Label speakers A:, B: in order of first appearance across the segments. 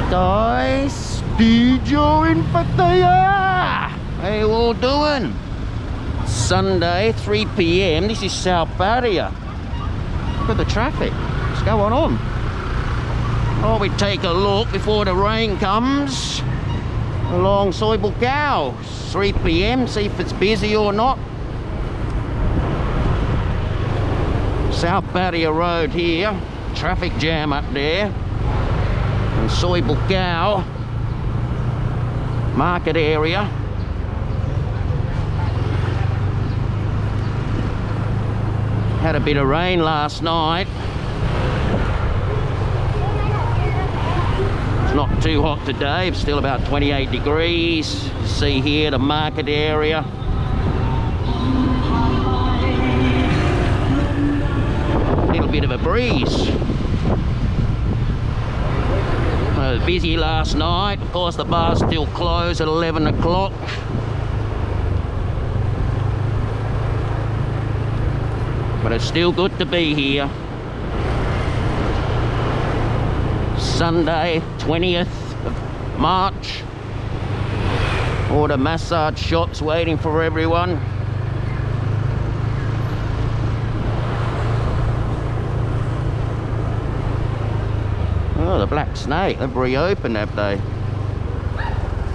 A: Guys, Studio in Pattaya. How you all doing? Sunday, 3 p.m. This is South Pattaya. Look at the traffic. What's going on? Oh, we take a look before the rain comes along Soi Buakhao. 3 p.m. See if it's busy or not. South Pattaya Road here. Traffic jam up there. And Soi Buakhao market area. Had a bit of rain last night. It's not too hot today, it's still about 28 degrees. You see here the market area. A little bit of a breeze. It was busy last night. Of course the bar's still closed at 11 o'clock. But it's still good to be here. Sunday, 20th of March. All the massage shops waiting for everyone. Oh, the Black Snake, they've reopened, have they?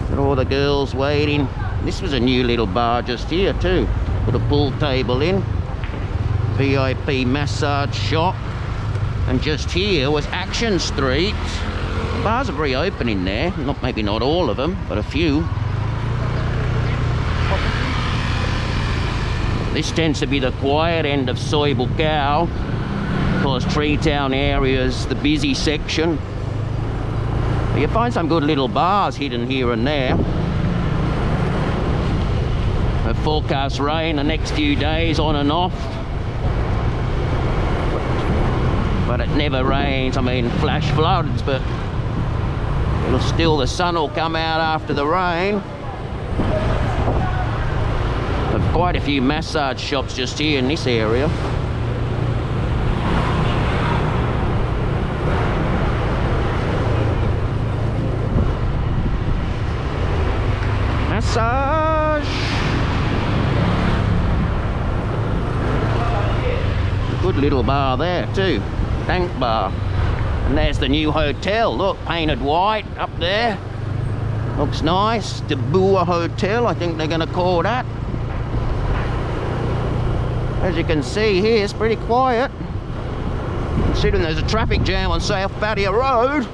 A: Got all the girls waiting. This was a new little bar just here too. Put a pool table in. VIP massage shop. And just here was Action Street. Bars are reopening there. Maybe not all of them, but a few. This tends to be the quiet end of Soi Buakhao. Of course, Tree Town area is the busy section. But you find some good little bars hidden here and there. A forecast rain the next few days on and off. But it never rains. I mean, flash floods, but the sun will come out after the rain. There's quite a few massage shops just here in this area. Massage. Good little bar there too. Tank bar. And there's the new hotel. Look, painted white up there. Looks nice. The Bua Hotel, I think they're going to call that. As you can see here, it's pretty quiet. Considering there's a traffic jam on South Pattaya Road.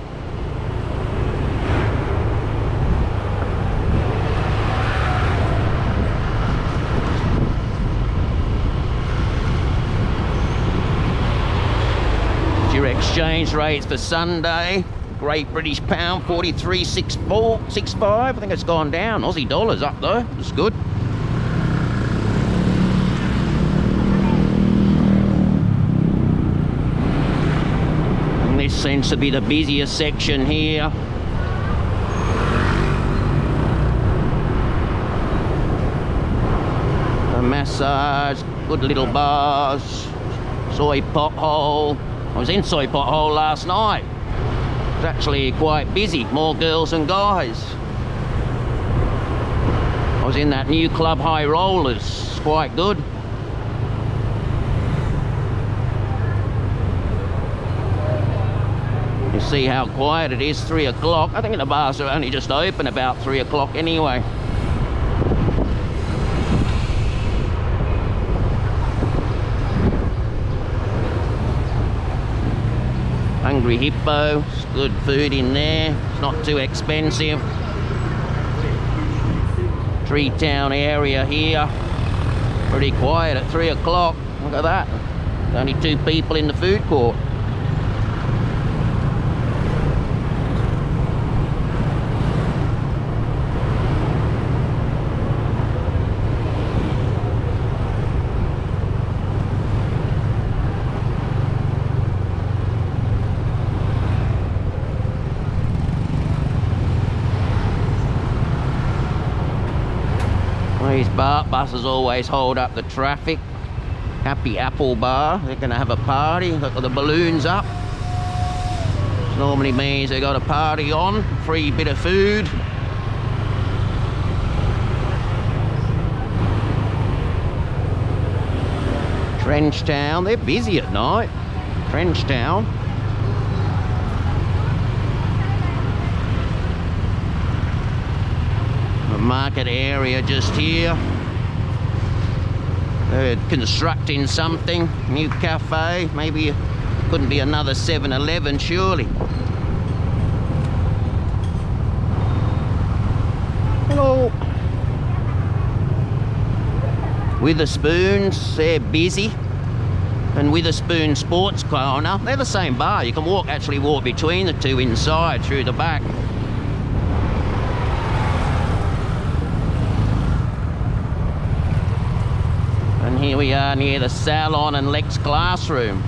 A: Your exchange rates for Sunday. Great British Pound 43.65. I think it's gone down. Aussie dollars up though. It's good. And this seems to be the busiest section here. A massage, good little bars, Soi Pothole. I was in Soi Pothole last night. It was actually quite busy, more girls than guys. I was in that new club High Rollers, it's quite good. You see how quiet it is, 3 o'clock. I think the bars are only just open about 3 o'clock anyway. Hungry Hippo, it's good food in there, it's not too expensive. Tree Town area here, pretty quiet at 3 o'clock, look at that. There's only 2 people in the food court. These buses always hold up the traffic. Happy Apple Bar, they're going to have a party. Look at the balloons up. Normally means they got a party on, free bit of food. Trench Town, they're busy at night. Trench Town. The market area just here. They're constructing something, new cafe, maybe couldn't be another 7-Eleven surely. Hello. Witherspoons, they're busy. And Witherspoon Sports Corner, they're the same bar. You can actually walk between the two inside through the back. And here we are near the salon and Lex classroom.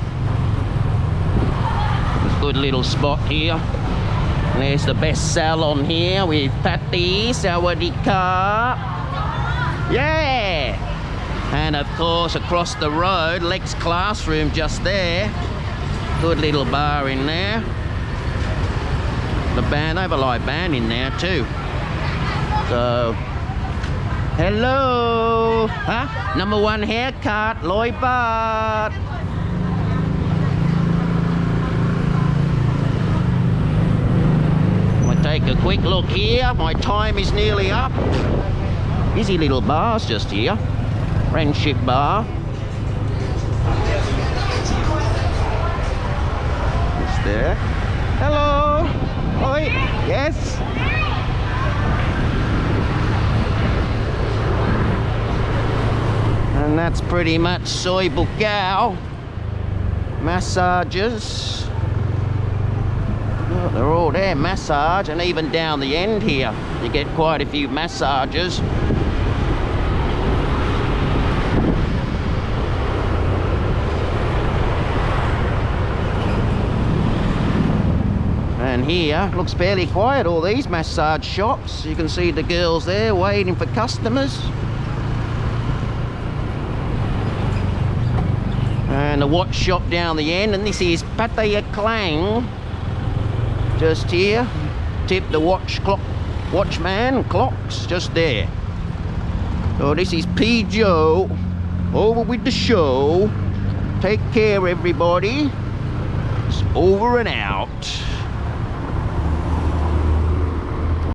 A: There's a good little spot here. And there's the best salon here with Pattaya Soi Buakhao. Yeah! And of course across the road, Lex classroom just there. Good little bar in there. The band, they have a live band in there too. So, hello! Huh? #1 haircut, Lloyd Bart. I'll take a quick look here. My time is nearly up. Busy little bars just here. Friendship bar. It's there. Hello. Oi. Yes. And that's pretty much Soi Buakhao. Massages. Oh, they're all there. Massage, and even down the end here, you get quite a few massages. And here, looks fairly quiet, all these massage shops. You can see the girls there waiting for customers. And a watch shop down the end, and this is Pattaya Clang. Just here. Tip the watchman clocks, just there. So this is P. Joe, over with the show. Take care everybody. It's over and out.